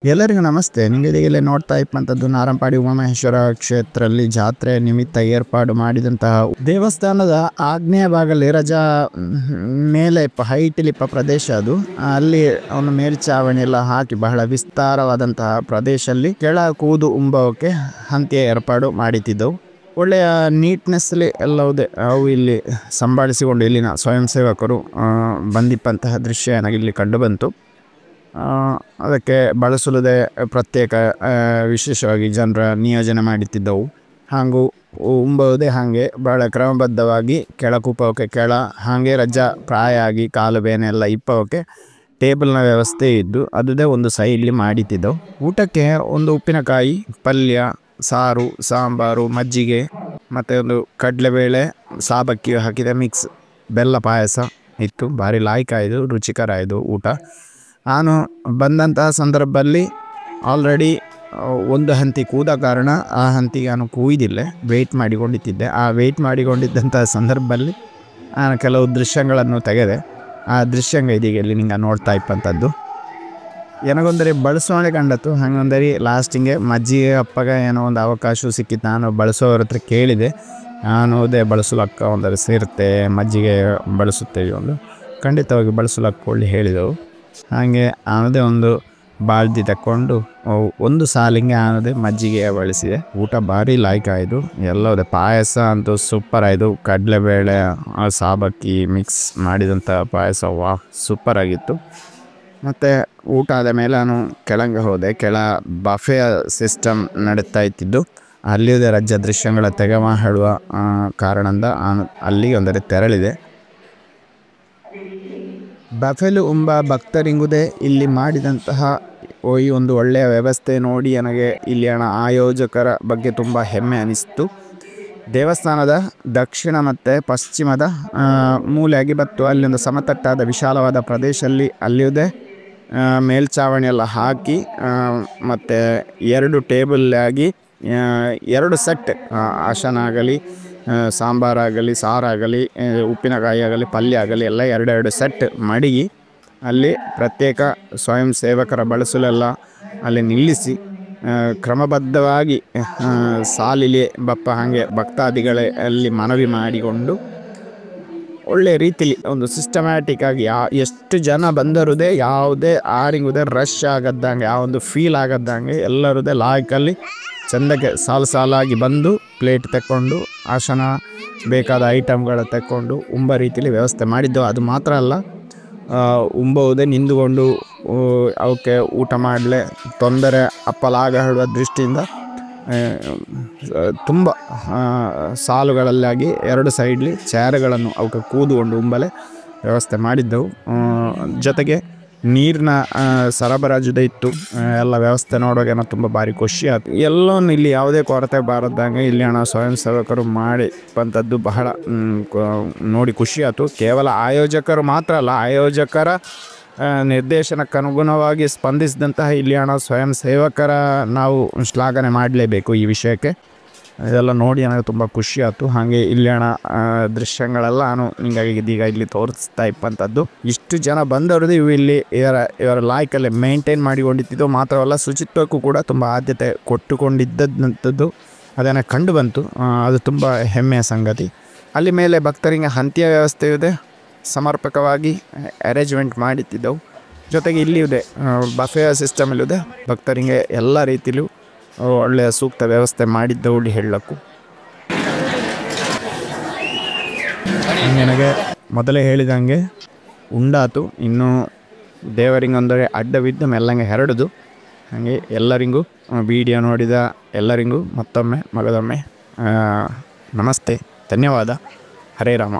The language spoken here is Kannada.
ಎಲ್ಲರಿಗೂ ನಮಸ್ತೆ. ನಿಮಗೆ ಈಗಲೇ ನೋಡ್ತಾ ಇಪ್ಪಂಥದ್ದು ನಾರಂಪಾಡಿ ಉಮಾಮಹೇಶ್ವರ ಕ್ಷೇತ್ರದಲ್ಲಿ ಜಾತ್ರೆ ನಿಮಿತ್ತ ಏರ್ಪಾಡು ಮಾಡಿದಂತಹ ದೇವಸ್ಥಾನದ ಆಗ್ನೇಯ ಭಾಗದಲ್ಲಿ ರಜಾ ಮೇಲೆ ಹೈಟಿಲಿಪ್ಪ ಪ್ರದೇಶ ಅದು. ಅಲ್ಲಿ ಅವನು ಮೇಲ್ಚಾವಣಿ ಎಲ್ಲ ಹಾಕಿ ಬಹಳ ವಿಸ್ತಾರವಾದಂತಹ ಪ್ರದೇಶದಲ್ಲಿ ಕೆಳ ಕೂದು ಉಂಬವಕ್ಕೆ ಹಂತಿಯ ಏರ್ಪಾಡು ಮಾಡಿತಿದ್ದವು. ಒಳ್ಳೆಯ ನೀಟ್ನೆಸ್ಲಿ ಎಲ್ಲವುದೇ ಅವು ಇಲ್ಲಿ ಸಂಭಾಳಿಸಿಕೊಂಡು ಇಲ್ಲಿನ ಸ್ವಯಂ ಸೇವಕರು ಬಂದಿಪ್ಪಂತಹ ದೃಶ್ಯ ನನಗಿಲ್ಲಿ ಕಂಡು ಬಂತು. ಅದಕ್ಕೆ ಬಳಸಲುದೇ ಪ್ರತ್ಯೇಕ ವಿಶೇಷವಾಗಿ ಜನರ ನಿಯೋಜನೆ ಮಾಡುತ್ತಿದ್ದವು. ಹಾಗೂ ಉಂಬುವುದೇ ಹಾಗೆ ಭಾಳ ಕ್ರಮಬದ್ಧವಾಗಿ ಕೆಳಕುಪ್ಪವಕ್ಕೆ ಕೆಳ ಹಾಗೆ ರಜಾ ಪ್ರಾಯ ಆಗಿ ಕಾಲು ಬೇನೆ ಎಲ್ಲ ಇಪ್ಪವಕ್ಕೆ ಟೇಬಲ್ನ ವ್ಯವಸ್ಥೆ ಇದ್ದು ಅದುದೇ ಒಂದು ಸೈಡ್ಲಿ ಮಾಡಿತಿದ್ದವು. ಊಟಕ್ಕೆ ಒಂದು ಉಪ್ಪಿನಕಾಯಿ, ಪಲ್ಯ, ಸಾರು, ಸಾಂಬಾರು, ಮಜ್ಜಿಗೆ ಮತ್ತು ಒಂದು ಕಡಲೆಬೇಳೆ ಸಾಬಕ್ಕಿ ಹಾಕಿದ ಮಿಕ್ಸ್ ಬೆಲ್ಲ ಪಾಯಸ ಇತ್ತು. ಭಾರಿ ಲಾಯ್ಕಾಯಿತು, ರುಚಿಕರ ಇದು ಊಟ. ನಾನು ಬಂದಂತಹ ಸಂದರ್ಭದಲ್ಲಿ ಆಲ್ರೆಡಿ ಒಂದು ಹಂತಿ ಕೂದ ಕಾರಣ ಆ ಹಂತಿಗೆ ನಾನು ಕೂಯ್ದಿಲ್ಲ, ವೆಯ್ಟ್ ಮಾಡಿಕೊಂಡಿದ್ದೆ. ಆ ವೆಯ್ಟ್ ಮಾಡಿಕೊಂಡಿದ್ದಂಥ ಸಂದರ್ಭದಲ್ಲಿ ನಾನು ಕೆಲವು ದೃಶ್ಯಗಳನ್ನು ತೆಗೆದೆ. ಆ ದೃಶ್ಯಂಗ ಇದೀಗ ಇಲ್ಲಿ ನಿಂಗೆ ನೋಡ್ತಾ ಇಪ್ಪಂಥದ್ದು ಏನಗೊಂದರೆ ಬಳಸೋಣೆ ಕಂಡತ್ತು. ಹಂಗಂದರೆ ಲಾಸ್ಟಿಂಗೆ ಮಜ್ಜಿಗೆ ಅಪ್ಪಗ ಏನೋ ಒಂದು ಅವಕಾಶ ಸಿಕ್ಕಿತ್ತು. ನಾನು ಬಳಸೋರ ಹತ್ರ ಕೇಳಿದೆ, ನಾನು ಅದೇ ಬಳಸಲು ಅಕ್ಕ ಒಂದರೆ ಸೇರುತ್ತೆ ಮಜ್ಜಿಗೆ ಬಳಸುತ್ತೇವೆ ಒಂದು ಖಂಡಿತವಾಗಿ ಬಳಸಲು ಅಕ್ಕೊಳ್ಳಿ ಹೇಳಿದೆವು. ಹಾಗೆ ಆನದೇ ಒಂದು ಬಾಳ್ದಿ ತಕ್ಕೊಂಡು ಒಂದು ಸಾಲಿಂಗೆ ಆನದೇ ಮಜ್ಜಿಗೆ ಬಳಸಿದೆ. ಊಟ ಭಾರಿ ಲಾಯ್ಕಾಯಿತು. ಎಲ್ಲವೇ ಪಾಯಸ ಅಂತೂ ಸೂಪರ್ ಆಯಿತು. ಕಡಲೆಬೇಳೆ ಸಾಬಕ್ಕಿ ಮಿಕ್ಸ್ ಮಾಡಿದಂಥ ಪಾಯಸ ಸೂಪರ್ ಆಗಿತ್ತು. ಮತ್ತು ಊಟ ಆದ ಮೇಲೆ ನಾನು ಕೆಳಗೆ ಹೋದೆ. ಕೆಳ ಬಫೆಯ ಸಿಸ್ಟಮ್ ನಡೀತಾ ಇತ್ತಿದ್ದು ಅಲ್ಲಿಯದೇ ರಾಜ್ಯ ದೃಶ್ಯಗಳ ತೆಗೆಮ ಹೇಳುವ ಕಾರಣದಿಂದ ನಾನು ಅಲ್ಲಿಗೆ ಒಂದರೆ ತೆರಳಿದೆ. ಬಫೆಲು ಉಂಬ ಭಕ್ತರಿಂಗುದೇ ಇಲ್ಲಿ ಮಾಡಿದಂತಹ ಈ ಒಂದು ಒಳ್ಳೆಯ ವ್ಯವಸ್ಥೆ ನೋಡಿ ನನಗೆ ಇಲ್ಲಿನ ಆಯೋಜಕರ ಬಗ್ಗೆ ತುಂಬ ಹೆಮ್ಮೆ ಅನಿಸ್ತು. ದೇವಸ್ಥಾನದ ದಕ್ಷಿಣ ಮತ್ತು ಪಶ್ಚಿಮದ ಮೂಲೆಯಾಗಿ ಬತ್ತು ಅಲ್ಲೊಂದು ಸಮತಟ್ಟಾದ ವಿಶಾಲವಾದ ಪ್ರದೇಶದಲ್ಲಿ ಅಲ್ಲಿಯದೇ ಮೇಲ್ಚಾವಣಿ ಎಲ್ಲ ಹಾಕಿ ಮತ್ತು 2 ಟೇಬಲ್ ಆಗಿ 2 ಸೆಟ್ ಆಸನ ಆಗಲಿ, ಸಾಂಬಾರಾಗಲಿ, ಸಾರಾಗಲಿ, ಉಪ್ಪಿನಕಾಯಿ ಆಗಲಿ, ಪಲ್ಯ ಆಗಲಿ ಎಲ್ಲ 2 ಸೆಟ್ ಮಡಗಿ ಅಲ್ಲಿ ಪ್ರತ್ಯೇಕ ಸ್ವಯಂ ಸೇವಕರ ಬಳಸಲೆಲ್ಲ ಅಲ್ಲಿ ನಿಲ್ಲಿಸಿ ಕ್ರಮಬದ್ಧವಾಗಿ ಸಾಲಿಲಿ ಬಪ್ಪ ಹಾಗೆ ಭಕ್ತಾದಿಗಳೇ ಅಲ್ಲಿ ಮನವಿ ಮಾಡಿಕೊಂಡು ಒಳ್ಳೆಯ ರೀತಿಲಿ ಒಂದು ಸಿಸ್ಟಮ್ಯಾಟಿಕ್ ಆಗಿ ಎಷ್ಟು ಜನ ಬಂದರುದೇ ಯಾವುದೇ ಆರಿಂಗುದೇ ರಶ್ ಆಗದ್ದಂಗೆ ಯಾವೊಂದು ಫೀಲ್ ಆಗದ್ದಂಗೆ ಎಲ್ಲರದೇ ಲಾಯ್ಕಲ್ಲಿ ಚೆಂದಕ್ಕೆ ಸಾಲಾಗಿ ಬಂದು ಪ್ಲೇಟ್ ತಕ್ಕೊಂಡು ಆಸನ ಬೇಕಾದ ಐಟಮ್ಗಳ ತಕ್ಕೊಂಡು ಉಂಬ ರೀತಿಲಿ ವ್ಯವಸ್ಥೆ ಮಾಡಿದ್ದೆವು. ಅದು ಮಾತ್ರ ಅಲ್ಲ, ಉಂಬುವುದೇ ನಿಂದುಕೊಂಡು ಅವಕ್ಕೆ ಊಟ ಮಾಡಲೇ ತೊಂದರೆ ಅಪ್ಪಲಾಗ ಹೇಳುವ ದೃಷ್ಟಿಯಿಂದ ತುಂಬ ಸಾಲುಗಳಲ್ಲಾಗಿ 2 ಸೈಡ್ಲಿ ಚೇರ್ಗಳನ್ನು ಅವಕ್ಕೆ ಕೂದುಕೊಂಡು ಉಂಬಲೆ ವ್ಯವಸ್ಥೆ ಮಾಡಿದ್ದೆವು. ಜೊತೆಗೆ ನೀರಿನ ಸರಬರಾಜುದೇ ಇತ್ತು. ಎಲ್ಲ ವ್ಯವಸ್ಥೆ ನೋಡುವಾಗ ತುಂಬ ಭಾರಿ ಖುಷಿ ಆಯ್ತು. ಎಲ್ಲವನ್ನು ಇಲ್ಲಿ ಯಾವುದೇ ಕೊರತೆ ಬಾರದಂಗೆ ಇಲ್ಲಿ ಸ್ವಯಂ ಸೇವಕರು ಮಾಡಿ ಬಂಥದ್ದು ಬಹಳ ನೋಡಿ ಖುಷಿ ಆಯಿತು. ಕೇವಲ ಆಯೋಜಕರು ಮಾತ್ರ ಅಲ್ಲ, ಆಯೋಜಕರ ನಿರ್ದೇಶನಕ್ಕನುಗುಣವಾಗಿ ಸ್ಪಂದಿಸಿದಂತಹ ಇಲ್ಲಿ ಸ್ವಯಂ ಸೇವಕರ ನಾವು ಶ್ಲಾಘನೆ ಮಾಡಲೇಬೇಕು ಈ ವಿಷಯಕ್ಕೆ. ಇದೆಲ್ಲ ನೋಡಿ ನನಗೆ ತುಂಬ ಖುಷಿ ಆಯಿತು. ಹಾಗೆ ಇಲ್ಲಿ ದೃಶ್ಯಗಳೆಲ್ಲ ನಾನು ಹಿಂಗಾಗಿ ಇದೀಗ ಇಲ್ಲಿ ತೋರಿಸ್ತಾ ಇಪ್ಪಂಥದ್ದು. ಇಷ್ಟು ಜನ ಬಂದವ್ರದ್ದು ಇವು ಇಲ್ಲಿ ಇವರ ಲಾಯ್ಕಲ್ಲಿ ಮೇಂಟೈನ್ ಮಾಡಿಕೊಂಡಿದ್ದು ಮಾತ್ರವಲ್ಲ, ಶುಚಿತ್ವಕ್ಕೂ ಕೂಡ ತುಂಬ ಆದ್ಯತೆ ಕೊಟ್ಟುಕೊಂಡಿದ್ದಂಥದ್ದು ಅದನ್ನು ಕಂಡು ಬಂತು. ಅದು ತುಂಬ ಹೆಮ್ಮೆಯ ಸಂಗತಿ. ಅಲ್ಲಿ ಮೇಲೆ ಭಕ್ತರಿಗೆ ಹಂತಿಯ ವ್ಯವಸ್ಥೆ ಇದೆ, ಸಮರ್ಪಕವಾಗಿ ಅರೇಂಜ್ಮೆಂಟ್ ಮಾಡುತ್ತಿದ್ದವು. ಜೊತೆಗೆ ಇಲ್ಲಿದೆ ಬಫೆಯ ಸಿಸ್ಟಮಲ್ಲಿದೆ. ಭಕ್ತರಿಗೆ ಎಲ್ಲ ರೀತಿಲೂ ಒಳ್ಳೆಯ ಸೂಕ್ತ ವ್ಯವಸ್ಥೆ ಮಾಡಿದ್ದವು ಹೇಳಕ್ಕೂ. ನನಗೆ ಮೊದಲೇ ಹೇಳಿದಂಗೆ ಉಂಡಾತು. ಇನ್ನು ದೇವರಿಂಗೊಂದರೆ ಅಡ್ಡವಿದ್ದು ಮೆಲ್ಲಂಗೆ ಹರಡುದು. ಹಾಗೆ ಎಲ್ಲರಿಗೂ ವಿಡಿಯೋ ನೋಡಿದ ಎಲ್ಲರಿಗೂ ಮತ್ತೊಮ್ಮೆ ಮಗದೊಮ್ಮೆ ನಮಸ್ತೆ, ಧನ್ಯವಾದ. ಹರೇ ರಾಮ.